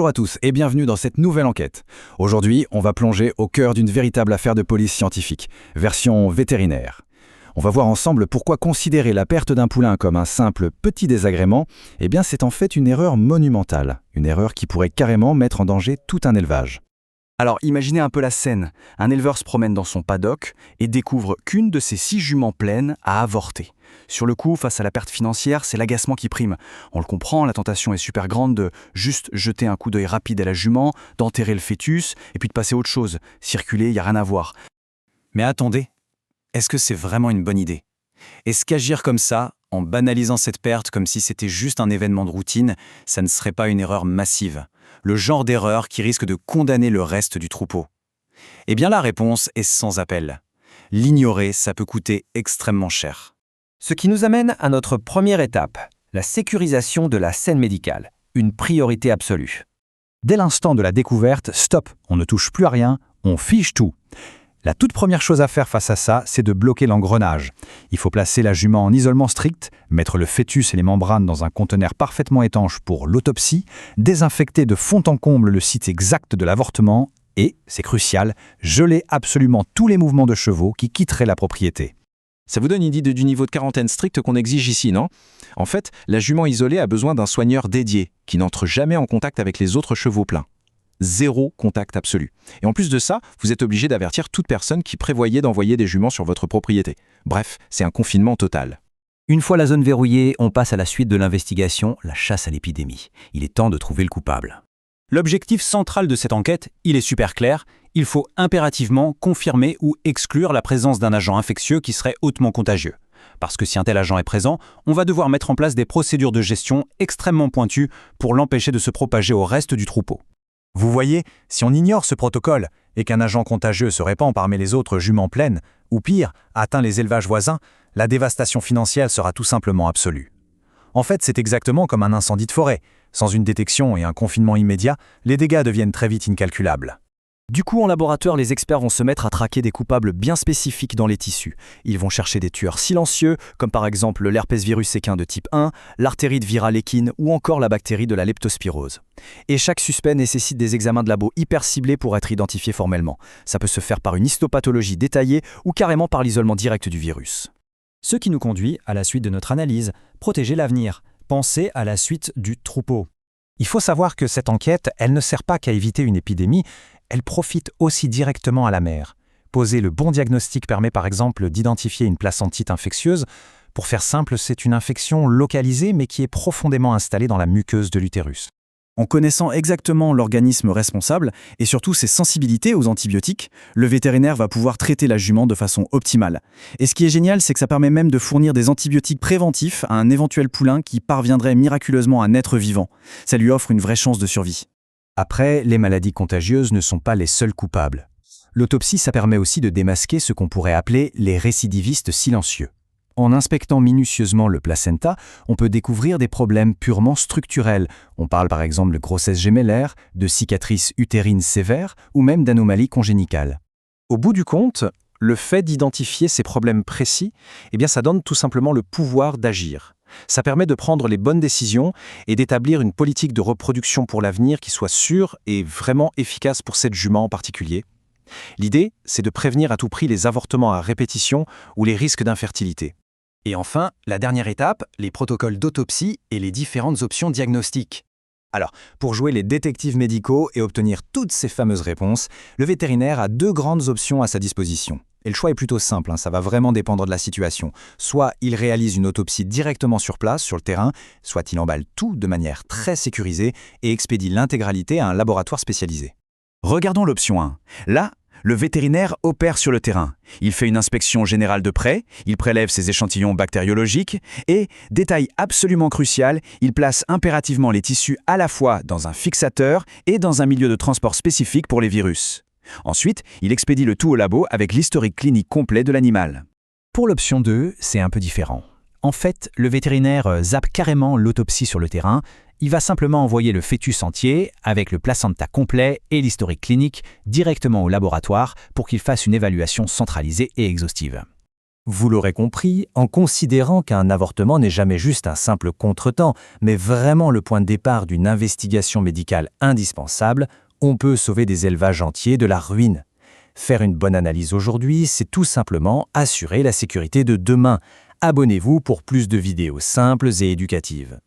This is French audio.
Bonjour à tous et bienvenue dans cette nouvelle enquête. Aujourd'hui, on va plonger au cœur d'une véritable affaire de police scientifique, version vétérinaire. On va voir ensemble pourquoi considérer la perte d'un poulain comme un simple petit désagrément, eh bien c'est en fait une erreur monumentale, une erreur qui pourrait carrément mettre en danger tout un élevage. Alors imaginez un peu la scène. Un éleveur se promène dans son paddock et découvre qu'une de ses 6 juments pleines a avorté. Sur le coup, face à la perte financière, c'est l'agacement qui prime. On le comprend, la tentation est super grande de juste jeter un coup d'œil rapide à la jument, d'enterrer le fœtus et puis de passer à autre chose. Circuler, il n'y a rien à voir. Mais attendez, est-ce que c'est vraiment une bonne idée? Est-ce qu'agir comme ça, en banalisant cette perte comme si c'était juste un événement de routine, ça ne serait pas une erreur massive? Le genre d'erreur qui risque de condamner le reste du troupeau? Eh bien la réponse est sans appel. L'ignorer, ça peut coûter extrêmement cher. Ce qui nous amène à notre première étape, la sécurisation de la scène médicale, une priorité absolue. Dès l'instant de la découverte, stop, on ne touche plus à rien, on fiche tout. La toute première chose à faire face à ça, c'est de bloquer l'engrenage. Il faut placer la jument en isolement strict, mettre le fœtus et les membranes dans un conteneur parfaitement étanche pour l'autopsie, désinfecter de fond en comble le site exact de l'avortement et, c'est crucial, geler absolument tous les mouvements de chevaux qui quitteraient la propriété. Ça vous donne une idée du niveau de quarantaine strict qu'on exige ici, non? En fait, la jument isolée a besoin d'un soigneur dédié, qui n'entre jamais en contact avec les autres chevaux pleins. 0 contact absolu. Et en plus de ça, vous êtes obligé d'avertir toute personne qui prévoyait d'envoyer des juments sur votre propriété. Bref, c'est un confinement total. Une fois la zone verrouillée, on passe à la suite de l'investigation, la chasse à l'épidémie. Il est temps de trouver le coupable. L'objectif central de cette enquête, il est super clair. Il faut impérativement confirmer ou exclure la présence d'un agent infectieux qui serait hautement contagieux. Parce que si un tel agent est présent, on va devoir mettre en place des procédures de gestion extrêmement pointues pour l'empêcher de se propager au reste du troupeau. Vous voyez, si on ignore ce protocole et qu'un agent contagieux se répand parmi les autres juments pleines, ou pire, atteint les élevages voisins, la dévastation financière sera tout simplement absolue. En fait, c'est exactement comme un incendie de forêt. Sans une détection et un confinement immédiat, les dégâts deviennent très vite incalculables. Du coup, en laboratoire, les experts vont se mettre à traquer des coupables bien spécifiques dans les tissus. Ils vont chercher des tueurs silencieux, comme par exemple l'herpesvirus équin de type 1, l'artérite virale équine ou encore la bactérie de la leptospirose. Et chaque suspect nécessite des examens de labo hyper ciblés pour être identifié formellement. Ça peut se faire par une histopathologie détaillée ou carrément par l'isolement direct du virus. Ce qui nous conduit à la suite de notre analyse, protéger l'avenir, penser à la suite du troupeau. Il faut savoir que cette enquête, elle ne sert pas qu'à éviter une épidémie, elle profite aussi directement à la mère. Poser le bon diagnostic permet par exemple d'identifier une placentite infectieuse. Pour faire simple, c'est une infection localisée mais qui est profondément installée dans la muqueuse de l'utérus. En connaissant exactement l'organisme responsable et surtout ses sensibilités aux antibiotiques, le vétérinaire va pouvoir traiter la jument de façon optimale. Et ce qui est génial, c'est que ça permet même de fournir des antibiotiques préventifs à un éventuel poulain qui parviendrait miraculeusement à naître vivant. Ça lui offre une vraie chance de survie. Après, les maladies contagieuses ne sont pas les seuls coupables. L'autopsie, ça permet aussi de démasquer ce qu'on pourrait appeler les récidivistes silencieux. En inspectant minutieusement le placenta, on peut découvrir des problèmes purement structurels. On parle par exemple de grossesse gémellaire, de cicatrices utérines sévères ou même d'anomalies congénitales. Au bout du compte, le fait d'identifier ces problèmes précis, eh bien ça donne tout simplement le pouvoir d'agir. Ça permet de prendre les bonnes décisions et d'établir une politique de reproduction pour l'avenir qui soit sûre et vraiment efficace pour cette jument en particulier. L'idée, c'est de prévenir à tout prix les avortements à répétition ou les risques d'infertilité. Et enfin, la dernière étape, les protocoles d'autopsie et les différentes options diagnostiques. Alors, pour jouer les détectives médicaux et obtenir toutes ces fameuses réponses, le vétérinaire a 2 grandes options à sa disposition. Et le choix est plutôt simple, ça va vraiment dépendre de la situation. Soit il réalise une autopsie directement sur place, sur le terrain, soit il emballe tout de manière très sécurisée et expédie l'intégralité à un laboratoire spécialisé. Regardons l'option 1. Là, le vétérinaire opère sur le terrain. Il fait une inspection générale de près, il prélève ses échantillons bactériologiques et, détail absolument crucial, il place impérativement les tissus à la fois dans un fixateur et dans un milieu de transport spécifique pour les virus. Ensuite, il expédie le tout au labo avec l'historique clinique complet de l'animal. Pour l'option 2, c'est un peu différent. En fait, le vétérinaire zappe carrément l'autopsie sur le terrain. Il va simplement envoyer le fœtus entier, avec le placenta complet et l'historique clinique, directement au laboratoire pour qu'il fasse une évaluation centralisée et exhaustive. Vous l'aurez compris, en considérant qu'un avortement n'est jamais juste un simple contretemps, mais vraiment le point de départ d'une investigation médicale indispensable, on peut sauver des élevages entiers de la ruine. Faire une bonne analyse aujourd'hui, c'est tout simplement assurer la sécurité de demain. Abonnez-vous pour plus de vidéos simples et éducatives.